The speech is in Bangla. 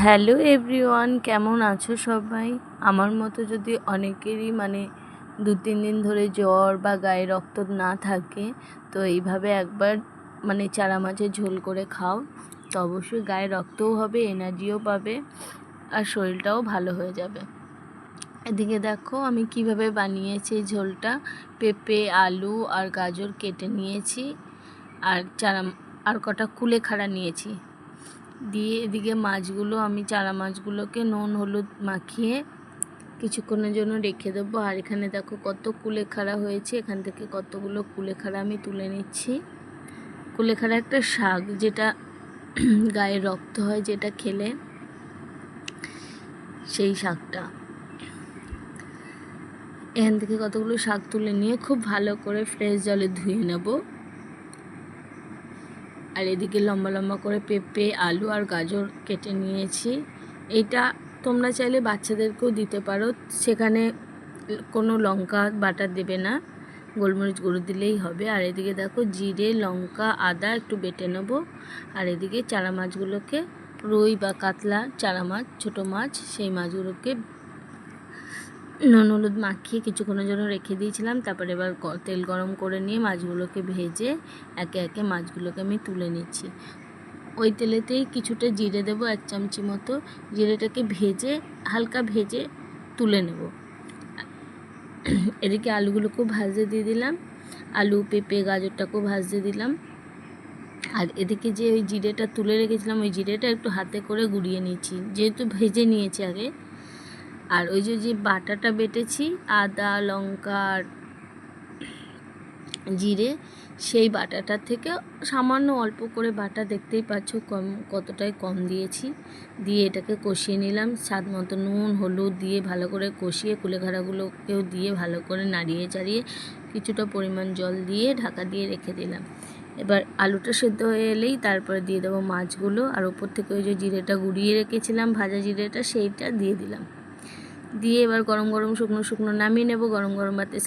হ্যালো এভরিওয়ান, কেমন আছো সবাই? আমার মতো যদি অনেকেরই 2-3 দিন ধরে জ্বর বা গায়ে রক্ত না থাকে, তো এইভাবে একবার চারা মাছের ঝোল করে খাও, তো অবশ্যই গায়ে রক্তও হবে, এনার্জিও পাবে আর শরীরটাও ভালো হয়ে যাবে। এদিকে দেখো আমি কিভাবে বানিয়েছি ঝোলটা। পেঁপে, আলু আর গাজর কেটে নিয়েছি, আর কটা কুলেখাড়া নিয়েছি। দিয়ে এদিকে মাছগুলো, আমি চারা মাছগুলোকে নুন হলুদ মাখিয়ে কিছুক্ষণের জন্য রেখে দেবো। আর এখানে দেখো কত কুলেখাড়া হয়েছে, এখান থেকে কতগুলো কুলেখাড়া আমি তুলে নিচ্ছি। কুলেখাড়া একটা শাক, যেটা গায়ে রক্ত হয়, যেটা খেলে সেই শাকটা। এখান থেকে কতগুলো শাক তুলে নিয়ে খুব ভালো করে ফ্রেশ জলে ধুয়ে নেব। আর এদিকে লম্বা লম্বা করে পেঁপে, আলু আর গাজর কেটে নিয়েছি। এইটা তোমরা চাইলে বাচ্চাদেরকেও দিতে পারো, সেখানে কোনো লঙ্কা বাটা দেবে না, গোলমরিচ গুঁড়ো দিলেই হবে। আর এদিকে দেখো জিরে, লঙ্কা, আদা একটু বেটে নেব। আর এদিকে চারা মাছগুলোকে, রুই বা কাতলা চারা মাছ, ছোটো মাছ, সেই মাছগুলোকে নুন হলুদ মাখিয়ে কিছুক্ষণের জন্য রেখে দিয়েছিলাম। তারপরে এবার তেল গরম করে নিয়ে মাছগুলোকে ভেজে একে একে মাছগুলোকে আমি তুলে নিচ্ছি। ওই তেলেতেই কিছুটা জিরে দেবো, 1 চামচি মতো। জিরেটাকে হালকা ভেজে তুলে নেব। এদিকে আলুগুলোকেও ভাজতে দিয়ে দিলাম, আলু, পেঁপে, গাজরটাকেও ভাজতে দিলাম। আর এদিকে যে ওই জিরেটা তুলে রেখেছিলাম, ওই জিরেটা একটু হাতে করে গুঁড়িয়ে নিচ্ছি, যেহেতু ভেজে নিয়েছি আগে। আর ওই যে বাটাটা বেটেছি, আদা, লঙ্কা আর জিরে, সেই বাটাটার থেকে সামান্য অল্প করে বাটা, দেখতেই পাচ্ছ কতটাই কম দিয়েছি। দিয়ে এটাকে কষিয়ে নিলাম, স্বাদ মতো নুন হলুদ দিয়ে ভালো করে কষিয়ে কুলেখাড়াগুলোকেও দিয়ে ভালো করে নাড়িয়ে চাড়িয়ে কিছুটা পরিমাণ জল দিয়ে ঢাকা দিয়ে রেখে দিলাম। এবার আলুটা সেদ্ধ হয়ে এলেই তারপরে দিয়ে দেবো মাছগুলো, আর ওপর থেকে ওই যে জিরেটা গুঁড়িয়ে রেখেছিলাম, ভাজা জিরেটা, সেইটা দিয়ে দিলাম। দিয়ে এবার গরম গরম শুকনো শুকনো নামিয়ে নেব। গরম গরম ভাতে